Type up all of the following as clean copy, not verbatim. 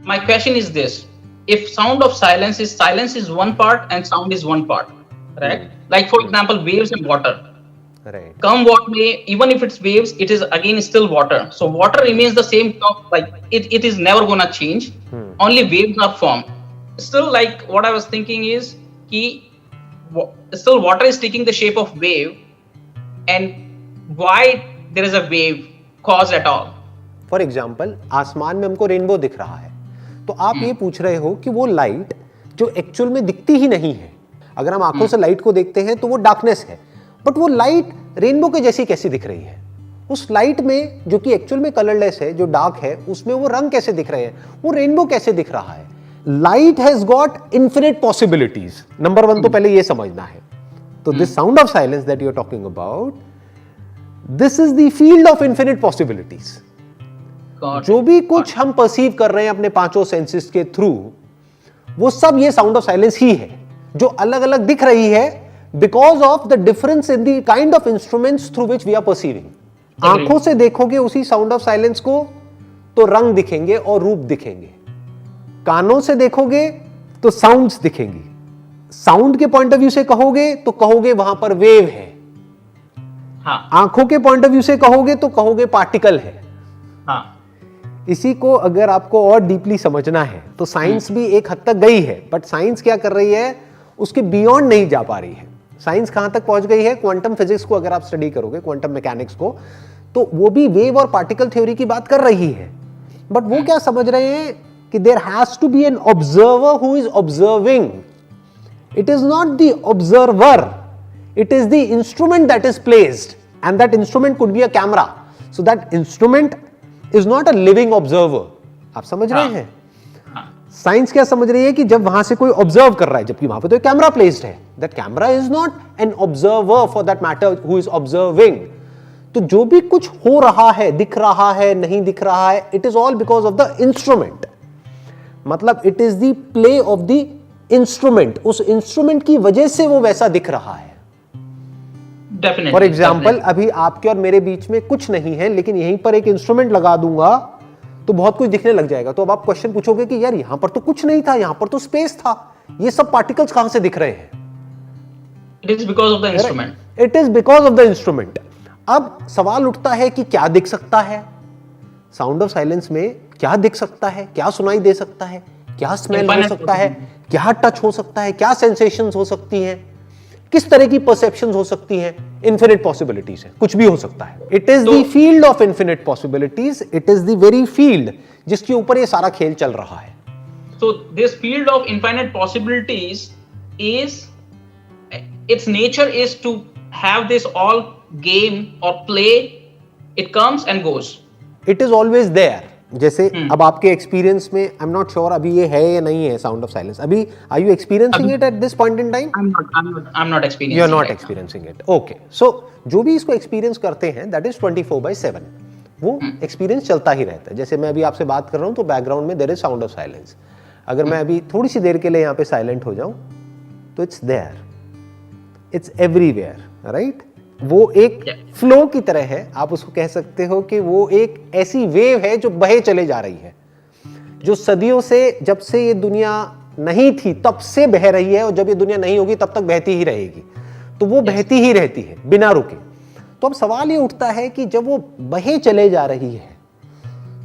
my question is this: if silence is one part and sound is one part, right? Like for example, waves and water. Right. Come what may, even if it's waves, it is again still water. So water remains the same, like it is never gonna change. Only waves are formed. Still, like what I was thinking is, still water is taking the shape of wave, and why there is a wave cause at all. For example, आसमान में हमको rainbow दिख रहा है, तो आप ये पूछ रहे हो कि वो लाइट जो एक्चुअल में दिखती ही नहीं है, अगर हम आंखों से लाइट को देखते हैं तो वो डार्कनेस है, बट वो लाइट रेनबो के जैसी कैसी दिख रही है? उस लाइट में जो कि एक्चुअल में कलरलेस है, जो डार्क है, उसमें वो रंग कैसे दिख रहे हैं? वो रेनबो कैसे दिख रहा है? Light has got infinite possibilities. Number one तो पहले ये समझना है. तो this sound of silence that you are talking about, this is the field of infinite possibilities. जो भी कुछ हम परसीव कर रहे हैं अपने पांचों सेंसेस के थ्रू, वो सब ये साउंड ऑफ साइलेंस ही है, जो अलग अलग दिख रही है because of the difference in the kind of instruments through which we are perceiving. आंखों से देखोगे उसी साउंड ऑफ साइलेंस को तो रंग दिखेंगे और रूप दिखेंगे. कानों से देखोगे तो साउंड्स दिखेंगी. साउंड के पॉइंट ऑफ व्यू से कहोगे तो कहोगे वहां पर वेव है. हाँ. आंखों के पॉइंट ऑफ व्यू से कहोगे तो कहोगे पार्टिकल है. हाँ. इसी को अगर आपको और डीपली समझना है तो साइंस भी एक हद तक गई है, बट साइंस क्या कर रही है, उसके बियॉन्ड नहीं जा पा रही है. साइंस कहां तक पहुंच गई है? क्वांटम फिजिक्स को अगर आप स्टडी करोगे, क्वांटम मैकेनिक्स को, तो वो भी वेव और पार्टिकल थ्योरी की बात कर रही है. बट वो क्या समझ रहे हैं कि there has to be an observer who is observing. It is not the observer, it is the instrument that is placed, and that instrument could be a camera. So that instrument is not a living observer. आप समझ रहे हैं? Science क्या समझ रही है कि जब वहां से कोई ऑब्जर्व कर रहा है, जबकि वहां पे तो एक कैमरा प्लेस्ड है, that camera is not an observer for that matter who is observing. तो जो भी कुछ हो रहा है, दिख रहा है, नहीं दिख रहा है, it is all because of the instrument. मतलब it is the play of the instrument. उस इंस्ट्रूमेंट की वजह से वो वैसा दिख रहा है. फॉर एग्जाम्पल, अभी आपके और मेरे बीच में कुछ नहीं है, लेकिन यहीं पर एक इंस्ट्रूमेंट लगा दूंगा तो बहुत कुछ दिखने लग जाएगा. तो अब आप क्वेश्चन पूछोगे कि यार यहां पर तो कुछ नहीं था, यहां पर तो स्पेस था, ये सब पार्टिकल्स कहां से दिख रहे हैं? It is because of the instrument. It is because of the instrument. अब सवाल उठता है कि क्या दिख सकता है साउंड ऑफ साइलेंस में? क्या दिख सकता है? क्या सुनाई दे सकता है? क्या स्मेल हो सकता है? क्या टच हो सकता है? क्या सेंसेशंस हो सकती हैं? किस तरह की परसेप्शंस हो सकती हैं? इन्फिनिट पॉसिबिलिटीज है, कुछ भी हो सकता है. It is the field of infinite possibilities. It is the very field जिसके ऊपर ये सारा खेल चल रहा है. So this field of infinite possibilities is, its nature is to have this all game or play. It comes and goes. It is always there. जैसे अब आपके एक्सपीरियंस में, आई एम नॉट श्योर अभी ये है या नहीं है साउंड ऑफ साइलेंस. अभी are you experiencing it at this point in time? I'm not experiencing. You are not experiencing it. Okay. So जो भी इसको एक्सपीरियंस करते हैं, दैट इज 24/7. वो एक्सपीरियंस चलता ही रहता है. जैसे मैं अभी आपसे बात कर रहा हूं तो बैकग्राउंड में there is sound of silence. अगर मैं अभी थोड़ी सी देर के लिए यहाँ पे साइलेंट हो जाऊं तो it's there, it's everywhere, right? वो एक फ्लो की तरह है. आप उसको कह सकते हो कि वो एक ऐसी वेव है जो बहे चले जा रही है, जो सदियों से, जब से ये दुनिया नहीं थी तब से बह रही है, और जब ये दुनिया नहीं होगी तब तक बहती ही रहेगी. तो वो बहती ही रहती है बिना रुके. तो अब सवाल ये उठता है कि जब वो बहे चले जा रही है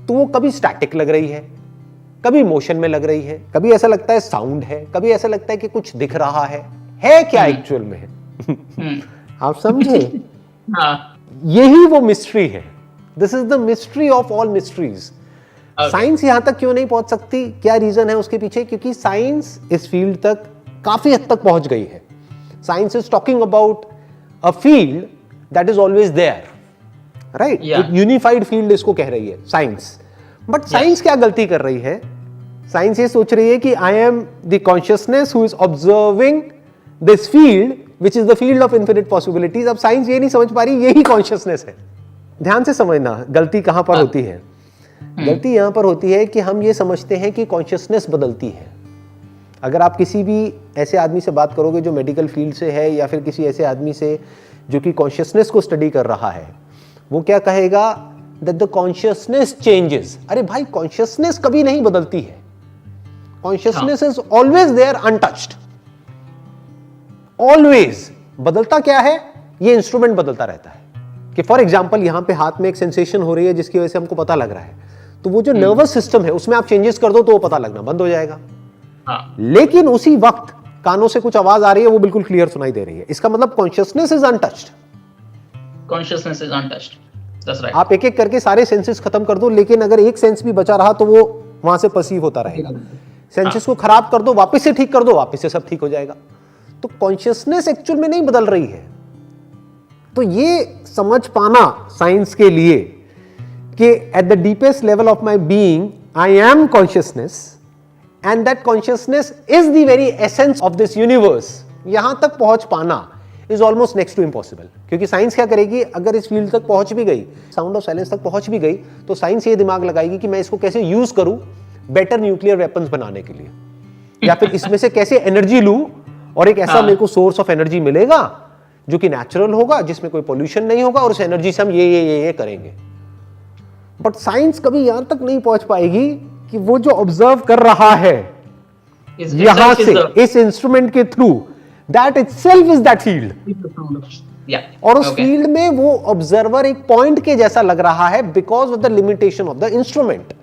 तो वो कभी स्टैटिक लग रही है, कभी मोशन में लग रही है, कभी ऐसा लगता है साउंड है, कभी ऐसा लगता है कि कुछ दिख रहा है क्या एक्चुअल में? आप समझे? यही वो मिस्ट्री है. This is the mystery of all mysteries. Science यहां तक क्यों नहीं पहुंच सकती? क्या रीजन है उसके पीछे? क्योंकि साइंस इस फील्ड तक काफी हद तक पहुंच गई है. Science is talking about a field that is always there, right? एक यूनिफाइड फील्ड इसको कह रही है साइंस. बट साइंस क्या गलती कर रही है? साइंस ये सोच रही है कि I am the consciousness who is observing this field which is the field of infinite possibilities. अब साइंस ये नहीं समझ पा रही यही कॉन्शियसनेस है. ध्यान से समझना गलती कहां पर होती है. गलती यहां पर होती है कि हम ये समझते हैं कि कॉन्शियसनेस बदलती है. अगर आप किसी भी ऐसे आदमी से बात करोगे जो मेडिकल फील्ड से है, या फिर किसी ऐसे आदमी से जो कि कॉन्शियसनेस को स्टडी कर रहा है, वो क्या कहेगा? That the consciousness changes. अरे भाई, कॉन्शियसनेस कभी नहीं बदलती है. Consciousness is always there untouched, always. बदलता क्या है, ये इंस्ट्रूमेंट बदलता रहता है। कि फॉर एग्जाम्पल यहां पे हाथ में एक सेंसेशन हो रही है जिसकी वजह से हमको पता लग रहा है, तो वो जो नर्वस सिस्टम है उसमें आप चेंजेस कर दो तो वो पता लगना बंद हो जाएगा। लेकिन उसी वक्त कानों से कुछ आवाज आ रही है, वो बिल्कुल क्लियर सुनाई दे रही है। इसका मतलब consciousness is untouched. Consciousness is untouched, that's right. आप एक एक करके सारे सेंसेस खत्म कर दो, लेकिन अगर एक सेंस भी बचा रहा तो वो वहां से परसीव होता रहेगा। सेंसेस को खराब कर दो, वापस से ठीक कर दो, वापस से सब ठीक हो जाएगा। तो कॉन्शियसनेस एक्चुअल में नहीं बदल रही है। तो ये समझ पाना साइंस के लिए कि at the deepest level of my being I am consciousness and that consciousness is the very essence of this universe, यहां तक पहुंच पाना is almost next to impossible. क्योंकि साइंस क्या करेगी, अगर इस फील्ड तक पहुंच भी गई, साउंड ऑफ साइलेंस तक पहुंच भी गई, तो साइंस ये दिमाग लगाएगी कि मैं इसको कैसे यूज करूं बेटर न्यूक्लियर वेपन्स बनाने के लिए, या फिर इसमें से कैसे एनर्जी लूं और एक ऐसा मेरे को सोर्स ऑफ एनर्जी मिलेगा जो कि नेचुरल होगा, जिसमें कोई पोल्यूशन नहीं होगा, और उस एनर्जी से हम ये करेंगे। बट साइंस कभी यहां तक नहीं पहुंच पाएगी कि वो जो ऑब्जर्व कर रहा है यहां से इस इंस्ट्रूमेंट के through, that itself is that field. और उस फील्ड में वो ऑब्जर्वर एक पॉइंट के जैसा लग रहा है because of the limitation of the instrument.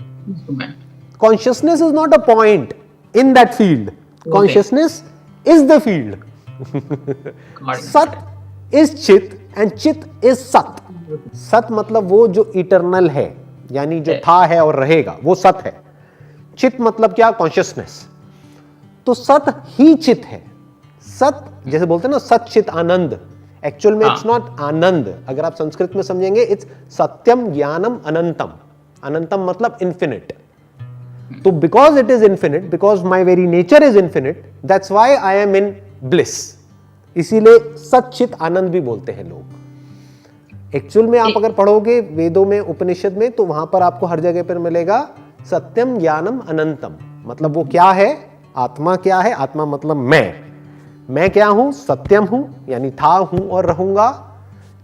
Consciousness is not a point in that field, consciousness is the field. सत इज चित एंड चित इज सत। सत मतलब वो जो इटरनल है, यानी जो था है और रहेगा, वो सत है। चित मतलब क्या, कॉन्शियसनेस। तो सत ही चित है। सत जैसे बोलते हैं ना, सत चित आनंद, एक्चुअल में इट्स नॉट आनंद। अगर आप संस्कृत में समझेंगे, इट्स सत्यम ज्ञानम अनंतम। अनंतम मतलब इंफिनिट। तो because it is infinite, because my very nature is infinite, that's why I am in bliss. इसीलिए सच्चित आनंद भी बोलते हैं लोग। एक्चुअल में आप अगर पढ़ोगे वेदों में, उपनिषद में, तो वहां पर आपको हर जगह पर मिलेगा सत्यम ज्ञानम अनंतम। मतलब वो क्या है, आत्मा क्या है। आत्मा मतलब मैं क्या हूं, सत्यम हूं, यानी था, हूं और रहूंगा।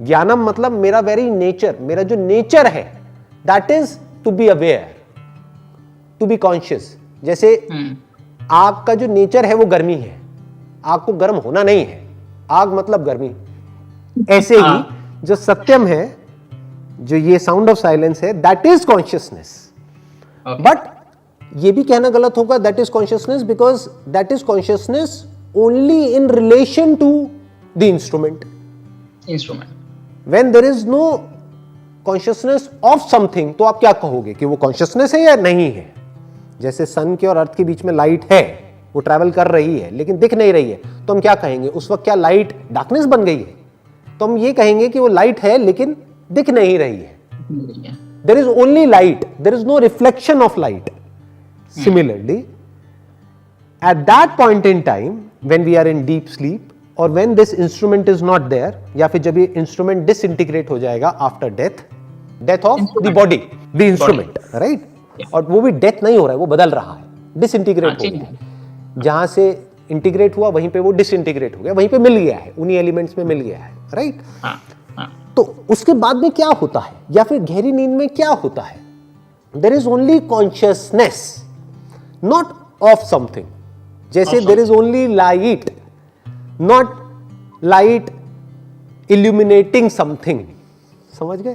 ज्ञानम मतलब मेरा वेरी नेचर, मेरा जो नेचर है, that is to be aware, to be conscious. जैसे आग का जो नेचर है वो गर्मी है, आग को गर्म होना नहीं है, आग मतलब गर्मी। ऐसे ही जो सत्यम है, जो ये साउंड ऑफ साइलेंस है, दैट इज कॉन्शियसनेस। बट ये भी कहना गलत होगा that is consciousness, because that is consciousness only in relation to the instrument. When there is no consciousness of something, तो आप क्या कहोगे कि वो consciousness है या नहीं है। जैसे सन के और अर्थ के बीच में लाइट है, वो ट्रैवल कर रही है लेकिन दिख नहीं रही है, तो हम क्या कहेंगे उस वक्त, क्या लाइट डार्कनेस बन गई है? तो हम ये कहेंगे कि वो लाइट है लेकिन दिख नहीं रही है। There is only light, there is no reflection of light. Similarly, at that point in time, when we are in deep sleep, or when this instrument is not there, या फिर जब ये इंस्ट्रूमेंट डिसइंटीग्रेट हो जाएगा after death of the body, the instrument, right. और वो भी death नहीं हो रहा है, वो बदल रहा है, डिसइंटीग्रेट हो गया है। जहां से इंटीग्रेट हुआ वहीं पे वो डिसइंटीग्रेट हो गया, वहीं पे मिल गया है, उन्हीं एलिमेंट्स में मिल गया है, राइट। तो उसके बाद में क्या होता है, या फिर गहरी नींद में क्या होता है? There is only consciousness, not of something. जैसे there is only light, not light illuminating something. समझ गए?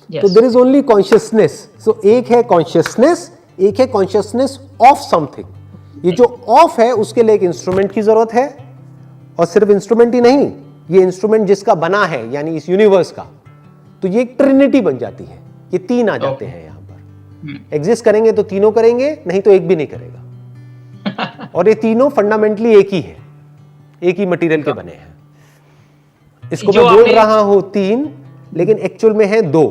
तो there is only consciousness. So एक है कॉन्शियसनेस, एक है कॉन्शियसनेस ऑफ समथिंग। ये जो ऑफ है उसके लिए एक इंस्ट्रूमेंट की जरूरत है, और सिर्फ इंस्ट्रूमेंट ही नहीं, ये इंस्ट्रूमेंट जिसका बना है यानी इस यूनिवर्स का, तो ये एक ट्रिनिटी बन जाती है। ये तीन आ जाते हैं यहां पर। एग्जिस्ट करेंगे तो तीनों करेंगे, नहीं तो एक भी नहीं करेगा। और ये तीनों फंडामेंटली एक ही है, एक ही मटेरियल के बने हैं। इसको मैं बोल रहा हूं तीन, लेकिन एक्चुअल में है दो।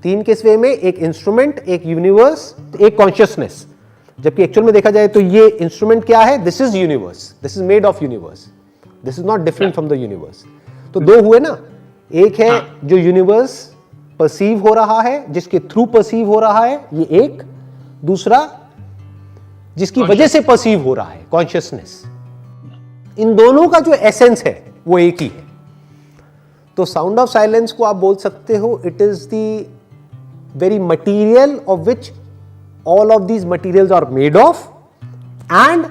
तीन किस वे में? एक इंस्ट्रूमेंट, एक यूनिवर्स, एक कॉन्शियसनेस। जबकि एक्चुअल में देखा जाए तो ये इंस्ट्रूमेंट क्या है? This is universe, this is made of universe, this is not different from the universe. तो दो हुए ना, एक है जो यूनिवर्स परसीव हो रहा है, जिसके थ्रू परसीव हो रहा है, ये एक। दूसरा जिसकी वजह से परसीव हो रहा है, कॉन्शियसनेस। इन दोनों का जो एसेंस है वो एक ही है। तो साउंड ऑफ साइलेंस को आप बोल सकते हो, it is the very material of which all of these materials are made of, and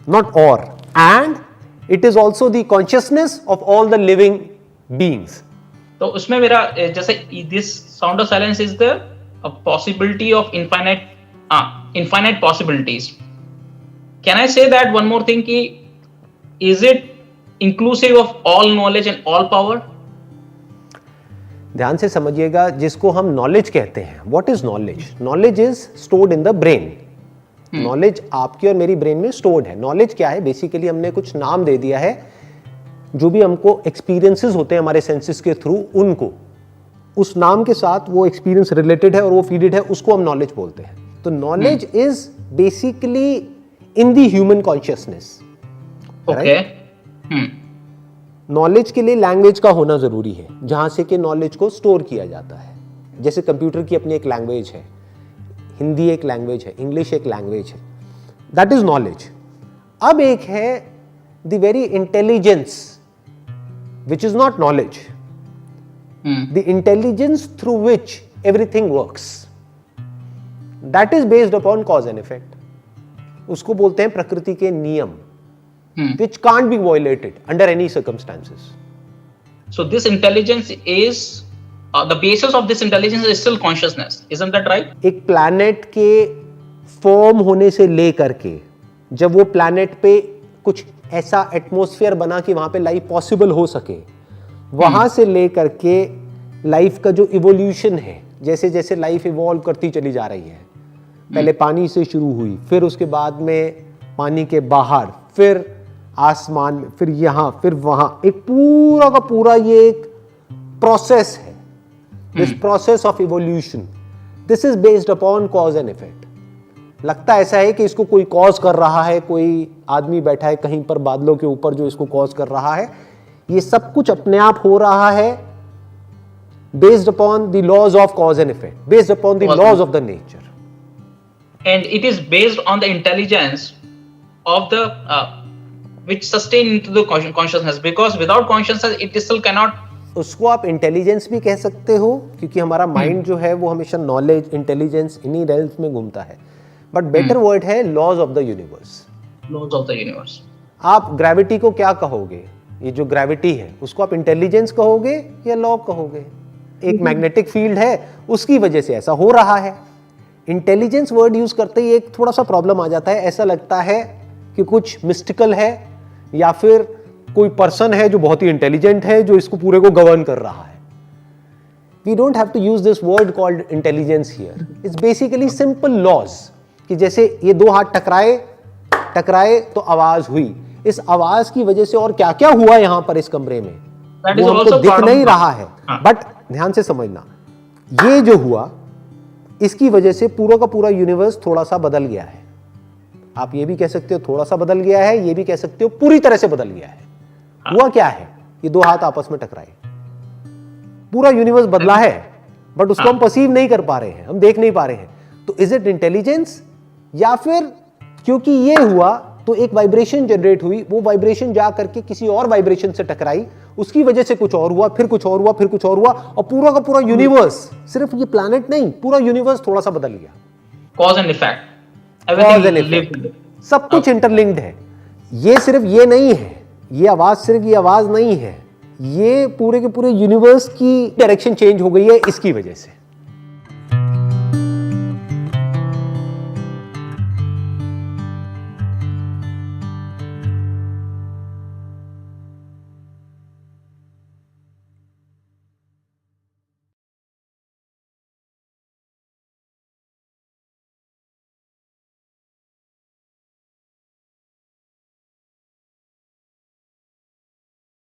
not or, and it is also the consciousness of all the living beings. तो उसमें मेरा जैसे this sound of silence is the possibility of infinite possibilities. Can I say that one more thing कि is it inclusive of all knowledge and all power? ध्यान से समझिएगा, जिसको हम नॉलेज कहते हैं, what is knowledge? Knowledge is stored in the brain. Knowledge आपकी और मेरी ब्रेन में स्टोर्ड है. नॉलेज क्या है? बेसिकली हमने कुछ नाम दे दिया है, जो भी हमको एक्सपीरियंसेस होते हैं हमारे सेंसेस के थ्रू, उनको उस नाम के साथ वो एक्सपीरियंस रिलेटेड है और वो फीडेड है, उसको हम नॉलेज बोलते हैं. तो knowledge is basically in the human consciousness. Okay. Knowledge के लिए लैंग्वेज का होना जरूरी है, जहां से कि नॉलेज को स्टोर किया जाता है. जैसे कंप्यूटर की अपनी एक लैंग्वेज है, हिंदी एक लैंग्वेज है, इंग्लिश एक लैंग्वेज है, दैट इज नॉलेज. अब एक है the very intelligence which is not knowledge, the intelligence through which everything works, that is based upon cos and effect. उसको बोलते हैं प्रकृति के नियम, which can't be violated under any circumstances. So this intelligence is the basis of this intelligence is still consciousness, isn't that right? एक planet के form होने से लेकर के जब वो प्लैनेट पे कुछ ऐसा एटमॉस्फेयर बना कि वहां पे लाइफ पॉसिबल हो सके, वहां से लेकर के लाइफ का जो इवोल्यूशन है, जैसे जैसे लाइफ इवॉल्व करती चली जा रही है, पहले पानी से शुरू हुई, फिर उसके बाद में पानी के बाहर, फिर आसमान में, फिर यहां, फिर वहां, एक पूरा का पूरा ये एक प्रोसेस है. This process of evolution, this is based upon cos and effect. लगता ऐसा है कि इसको कोई कॉज कर रहा है, कोई आदमी बैठा है कहीं पर बादलों के ऊपर जो इसको कॉज कर रहा है. ये सब कुछ अपने आप हो रहा है based upon the laws of cause and effect, based upon the laws of the nature. And it is based on the intelligence of the which sustain into the consciousness, because without consciousness it still cannot. उसको आप intelligence भी कह सकते हो, क्योंकि हमारा mind जो है वो हमेशा नॉलेज, इंटेलिजेंस, इन्हीं रेल्स में घूमता है. बट बेटर वर्ड है laws of the universe. Laws of the universe. आप ग्रेविटी को क्या कहोगे? ये जो ग्रेविटी है उसको आप इंटेलिजेंस कहोगे या लॉ कहोगे? एक मैग्नेटिक फील्ड है, उसकी वजह से ऐसा हो रहा है. इंटेलिजेंस वर्ड यूज करते ही एक थोड़ा सा प्रॉब्लम आ जाता है. ऐसा लगता है कि कुछ मिस्टिकल है या फिर कोई पर्सन है जो बहुत ही इंटेलिजेंट है, जो इसको पूरे को गवर्न कर रहा है. We don't have to use this word called intelligence here. It's basically simple laws, कि जैसे ये दो हाथ टकराए तो आवाज हुई. इस आवाज की वजह से और क्या क्या हुआ यहां पर इस कमरे में वो हमको दिख नहीं रहा है. बट ध्यान से समझना, ये जो हुआ इसकी वजह से पूरा का पूरा यूनिवर्स थोड़ा सा बदल गया है. आप ये भी कह सकते हो थोड़ा सा बदल गया है, ये भी कह सकते हो पूरी तरह से बदल गया है. हुआ क्या है? ये दो हाथ आपस में टकराए, पूरा यूनिवर्स बदला है, बट उसको हम परसीव नहीं कर पा रहे हैं, हम देख नहीं पा रहे हैं. तो इज इट इंटेलिजेंस, या फिर क्योंकि ये हुआ तो एक वाइब्रेशन जनरेट हुई, वो वाइब्रेशन जा करके किसी और वाइब्रेशन से टकराई, उसकी वजह से कुछ और हुआ, फिर कुछ और हुआ, फिर कुछ और हुआ, और पूरा का पूरा यूनिवर्स, सिर्फ ये प्लैनेट नहीं, पूरा यूनिवर्स थोड़ा सा बदल गया. Cause and effect. Cause and effect. सब कुछ इंटरलिंक्ड है. ये सिर्फ ये नहीं है, ये आवाज सिर्फ ये आवाज नहीं है, ये पूरे के पूरे यूनिवर्स की डायरेक्शन चेंज हो गई है इसकी वजह से.